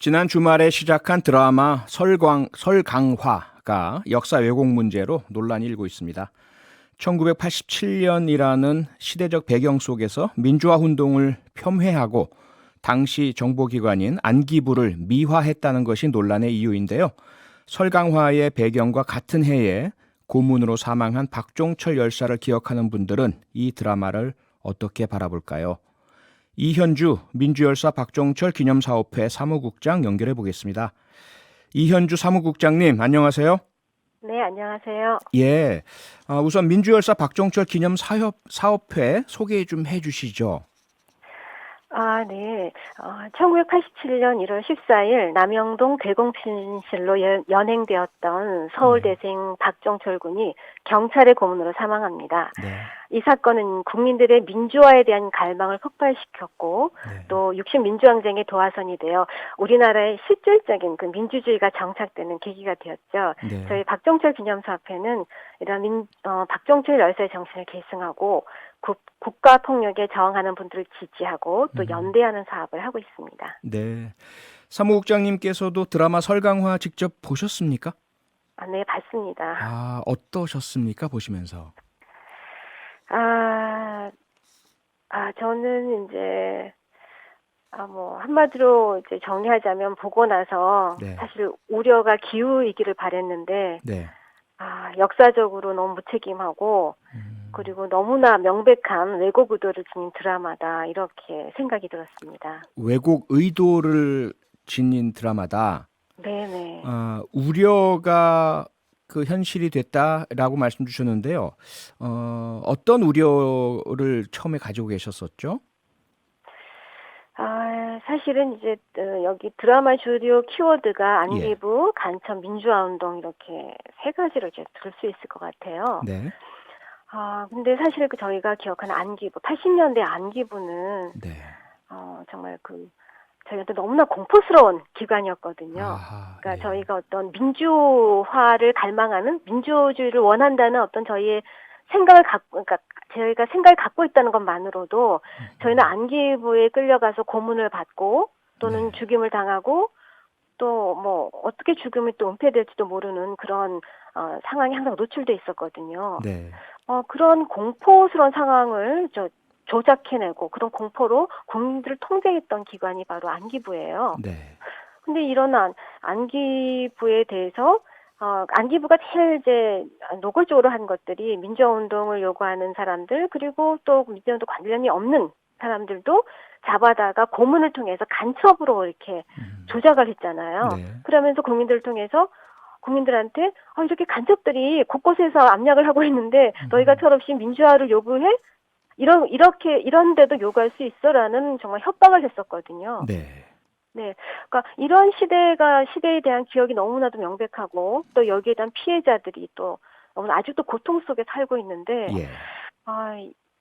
지난 주말에 시작한 드라마 설강화가 역사 왜곡 문제로 논란이 일고 있습니다. 1987년이라는 시대적 배경 속에서 민주화 운동을 폄훼하고 당시 정보기관인 안기부를 미화했다는 것이 논란의 이유인데요. 설강화의 배경과 같은 해에 고문으로 사망한 박종철 열사를 기억하는 분들은 이 드라마를 어떻게 바라볼까요? 이현주 민주열사 박종철 기념사업회 사무국장 연결해 보겠습니다. 이현주 사무국장님, 안녕하세요. 네, 안녕하세요. 예, 우선 민주열사 박종철 기념사업회 소개 좀 해주시죠. 네. 1987년 1월 14일 남영동 대공신실로 연행되었던 서울대생 박종철 군이 경찰의 고문으로 사망합니다. 네, 이 사건은 국민들의 민주화에 대한 갈망을 폭발시켰고 네. 또 60민주항쟁의 도화선이 되어 우리나라의 실질적인 그 민주주의가 정착되는 계기가 되었죠. 네. 저희 박종철 기념사업회는 이런 박종철 열사의 정신을 계승하고 국가 폭력에 저항하는 분들을 지지하고 또 연대하는 사업을 하고 있습니다. 네. 사무국장님께서도 드라마 설강화 직접 보셨습니까? 네, 봤습니다. 어떠셨습니까? 보시면서. 저는 이제 한마디로 이제 정리하자면 보고 나서 네. 사실 우려가 기우이기를 바랬는데 네. 역사적으로 너무 무책임하고 그리고 너무나 명백한 왜곡 의도를 지닌 드라마다 이렇게 생각이 들었습니다. 왜곡 의도를 지닌 드라마다. 네네. 우려가 그 현실이 됐다라고 말씀 주셨는데요. 어떤 우려를 처음에 가지고 계셨었죠? 사실은 이제 여기 드라마 주요 키워드가 예. 안기부, 간첩, 민주화운동 이렇게 세 가지를 이제 들 수 있을 것 같아요. 네. 근데 사실 저희가 기억하는 안기부, 80년대 안기부는 네. 정말 저희한테 너무나 공포스러운 기관이었거든요. 아하, 그러니까 예. 저희가 어떤 민주화를 갈망하는 민주주의를 원한다는 어떤 저희의 생각을 그러니까 저희가 생각을 갖고 있다는 것만으로도 저희는 안기부에 끌려가서 고문을 받고 또는 네. 죽임을 당하고 또 어떻게 죽음이 또 은폐될지도 모르는 그런 상황이 항상 노출돼 있었거든요. 네. 그런 공포스러운 상황을 조작해내고 그런 공포로 국민들을 통제했던 기관이 바로 안기부예요. 네. 근데 이런 안기부에 대해서 안기부가 제일 이제 노골적으로 한 것들이 민주화운동을 요구하는 사람들 그리고 또 민주화운동 관련이 없는 사람들도 잡아다가 고문을 통해서 간첩으로 이렇게 조작을 했잖아요. 네. 그러면서 국민들을 통해서 국민들한테 이렇게 간첩들이 곳곳에서 압력을 하고 있는데 너희가 철없이 민주화를 요구해? 이런데도 요구할 수 있어라는 정말 협박을 했었거든요. 네. 네. 그러니까 이런 시대에 대한 기억이 너무나도 명백하고 또 여기에 대한 피해자들이 또 너무 아직도 고통 속에 살고 있는데 예.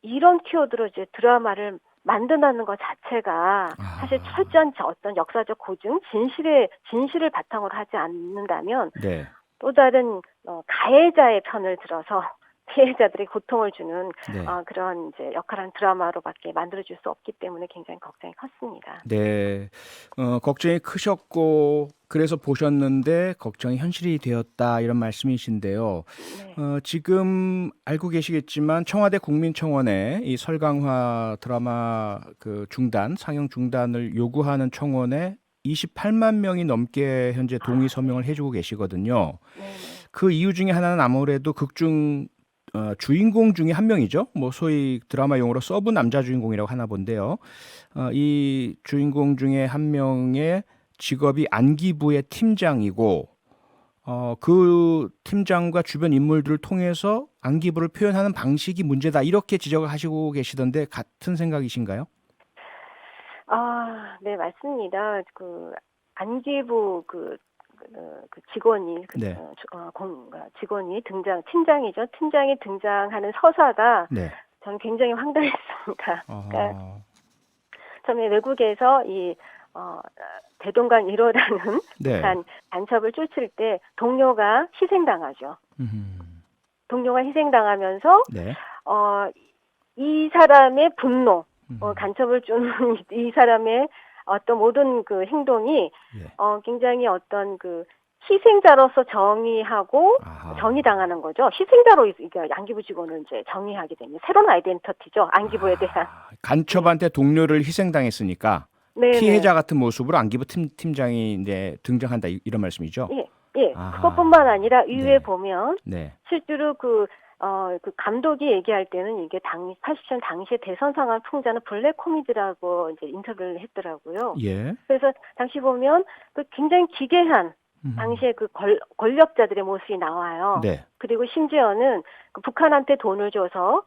이런 키워드로 이제 드라마를 만든다는 것 자체가 사실 철저한 어떤 역사적 고증, 진실을 바탕으로 하지 않는다면 네. 또 다른 가해자의 편을 들어서 피해자들이 고통을 주는 네. 그런 이제 역할한 드라마로밖에 만들어질 수 없기 때문에 굉장히 걱정이 컸습니다. 네. 걱정이 크셨고 그래서 보셨는데 걱정이 현실이 되었다 이런 말씀이신데요. 네. 지금 알고 계시겠지만 청와대 국민청원에 이 설강화 드라마 상영 중단을 요구하는 청원에 28만 명이 넘게 현재 동의 서명을 해주고 계시거든요. 네. 그 이유 중에 하나는 아무래도 주인공 중에 한 명이죠. 소위 드라마 용어로 서브 남자 주인공이라고 하나 본데요. 이 주인공 중에 한 명의 직업이 안기부의 팀장이고, 그 팀장과 주변 인물들을 통해서 안기부를 표현하는 방식이 문제다. 이렇게 지적을 하시고 계시던데 같은 생각이신가요? 네, 맞습니다. 안기부 직원이 네. 직원이 팀장이죠. 팀장이 등장하는 서사가 네. 저는 굉장히 황당했습니다. 그러니까 어허. 처음에 외국에서 대동강 1호라는 네. 북한 간첩을 쫓을 때 동료가 희생당하죠. 동료가 희생당하면서 네. 이 사람의 분노, 간첩을 쫓는 이 사람의 어떤 모든 그 행동이 예. 굉장히 어떤 그 희생자로서 정의하고 아하. 정의당하는 거죠. 희생자로 이게 안기부 직원을 이제 정의하게 되면 새로운 아이덴티티죠. 안기부에 대한. 간첩한테 동료를 희생당했으니까 네네. 피해자 같은 모습으로 안기부 팀장이 이제 등장한다 이런 말씀이죠. 예, 예. 아하. 그것뿐만 아니라 이후에 네. 보면 네. 실제로 그 감독이 얘기할 때는 이게 80년 당시에 대선 상황 풍자는 블랙 코미디라고 이제 인터뷰를 했더라고요. 예. 그래서 당시 보면 그 굉장히 기괴한 당시에 그 권력자들의 모습이 나와요. 네. 그리고 심지어는 그 북한한테 돈을 줘서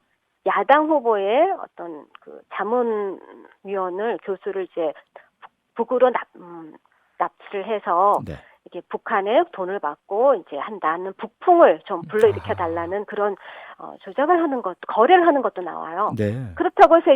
야당 후보의 어떤 그 자문위원을 교수를 이제 북으로 납치를 해서 네. 이게 북한에 돈을 받고 이제 한다는 북풍을 좀 불러일으켜 달라는 그런 조작을 하는 것, 거래를 하는 것도 나와요. 네. 그렇다고 해서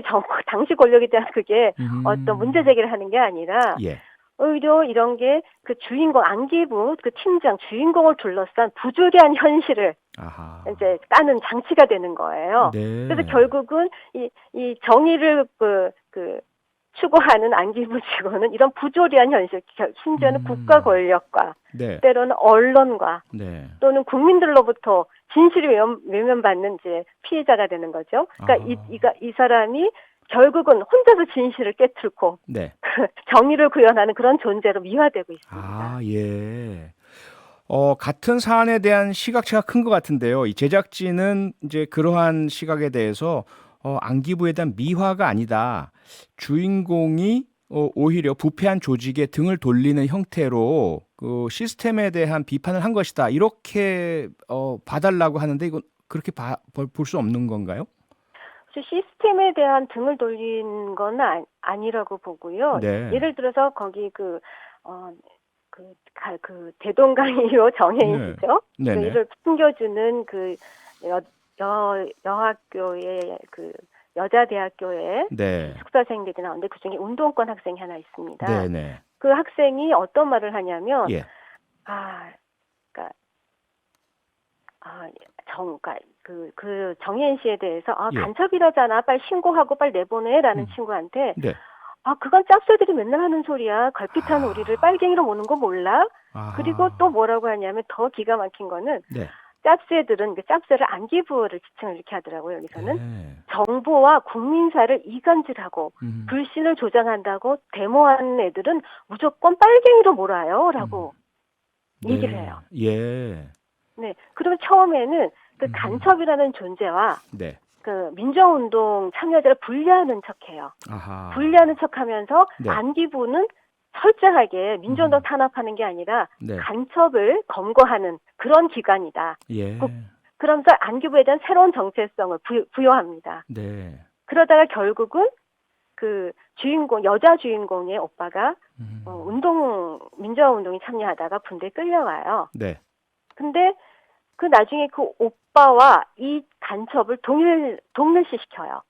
당시 권력에 대한 그게 어떤 문제 제기를 하는 게 아니라 예. 오히려 이런 게 그 주인공 안기부 그 팀장 주인공을 둘러싼 부조리한 현실을 아하. 이제 까는 장치가 되는 거예요. 네. 그래서 결국은 이 정의를 추구하는 안기부 직원은 이런 부조리한 현실, 심지어는 국가 권력과 네. 때로는 언론과 네. 또는 국민들로부터 진실이 외면받는 이제 피해자가 되는 거죠. 그러니까 이 사람이 결국은 혼자서 진실을 깨뚫고 네. 정의를 구현하는 그런 존재로 미화되고 있습니다. 아, 예. 같은 사안에 대한 시각차가 큰 것 같은데요. 이 제작진은 이제 그러한 시각에 대해서 안기부에 대한 미화가 아니다. 주인공이 오히려 부패한 조직에 등을 돌리는 형태로 그 시스템에 대한 비판을 한 것이다. 이렇게 봐달라고 하는데 이건 그렇게 볼 수 없는 건가요? 시스템에 대한 등을 돌린 건 아니라고 보고요. 네. 예를 들어서 거기 그 대동강이요 정혜인이죠. 네네. 이를 숨겨주는 그 여학교의 그 여자대학교에 네. 숙사생들이 나오는데 그 중에 운동권 학생이 하나 있습니다. 네네. 그 학생이 어떤 말을 하냐면, 예. 그 정혜인 씨에 대해서 예. 간첩이라잖아, 빨리 신고하고 빨리 내보내라는 친구한테 네. 그건 짭새들이 맨날 하는 소리야. 걸핏하는 우리를 빨갱이로 보는 거 몰라? 그리고 또 뭐라고 하냐면 더 기가 막힌 거는 네. 짭새들은 그 짭새를 안기부를 지칭을 이렇게 하더라고요. 여기서는 네. 정부와 국민사를 이간질하고 불신을 조장한다고 데모하는 애들은 무조건 빨갱이로 몰아요라고 얘기를 해요. 예. 네, 그러면 처음에는 그 간첩이라는 존재와 네. 그 민주화운동 참여자를 분리하는 척해요. 아하. 분리하는 척하면서 네. 안기부는 철저하게 민주운동 탄압하는 게 아니라 네. 간첩을 검거하는 그런 기관이다. 예. 그러면서 안기부에 대한 새로운 정체성을 부여합니다. 네. 그러다가 결국은 그 여자 주인공의 오빠가 민주화운동에 참여하다가 군대에 끌려와요. 네. 근데 그 나중에 그 오빠와 이 간첩을 동일시시켜요.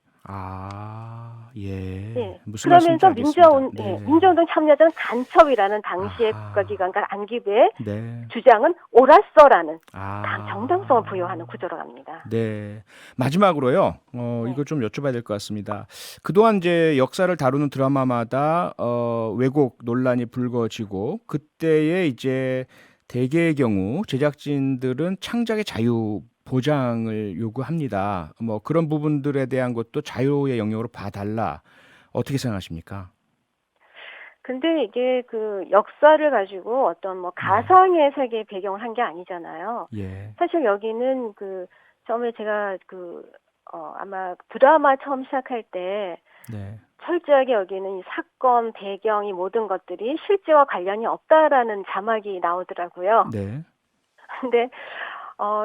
예. 네. 무슨 그러면서 말씀인지 알겠습니다. 민주운동 참여자는 간첩이라는 당시의 국가기관과 안기부의 네. 주장은 옳았어라는 정당성을 아. 부여하는 구조로 갑니다. 네. 마지막으로요. 이거 좀 여쭤봐야 될 것 같습니다. 그동안 이제 역사를 다루는 드라마마다 왜곡 논란이 불거지고 그때에 이제 대개의 경우 제작진들은 창작의 자유 보장을 요구합니다. 뭐 그런 부분들에 대한 것도 자유의 영역으로 봐달라. 어떻게 생각하십니까? 근데 이게 그 역사를 가지고 어떤 뭐 가상의 세계의 배경을 한 게 아니잖아요. 예. 사실 여기는 그 처음에 제가 아마 드라마 처음 시작할 때 네. 철저하게 여기는 이 사건 배경 이 모든 것들이 실제와 관련이 없다라는 자막이 나오더라고요. 네. 근데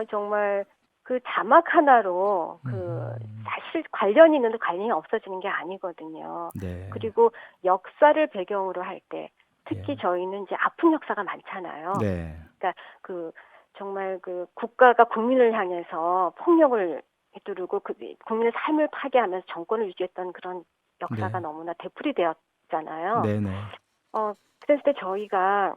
정말 그 자막 하나로 사실 관련이 있는데 관련이 없어지는 게 아니거든요. 네. 그리고 역사를 배경으로 할 때 특히 예. 저희는 이제 아픈 역사가 많잖아요. 네. 그러니까 정말 그 국가가 국민을 향해서 폭력을 휘두르고 국민의 삶을 파괴하면서 정권을 유지했던 그런 역사가 네. 너무나 되풀이되었잖아요. 네네. 그랬을 때 저희가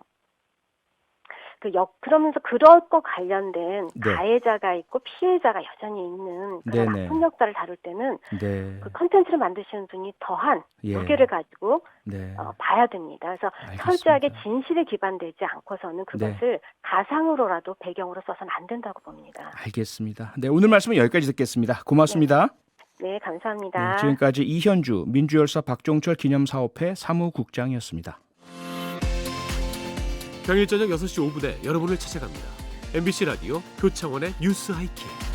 그러면서 그럴 거 관련된 네. 가해자가 있고 피해자가 여전히 있는 그런 네네. 아픈 역사를 다룰 때는 네. 그 컨텐츠를 만드시는 분이 더한 예. 무게를 가지고 네. 봐야 됩니다. 그래서 알겠습니다. 철저하게 진실에 기반되지 않고서는 네. 그것을 가상으로라도 배경으로 써서는 안 된다고 봅니다. 알겠습니다. 네, 오늘 말씀은 여기까지 듣겠습니다. 고맙습니다. 네, 감사합니다. 네, 지금까지 이현주 민주열사 박종철 기념사업회 사무국장이었습니다. 평일 저녁 6시 5분에 여러분을 찾아갑니다. MBC 라디오 표창원의 뉴스 하이킥.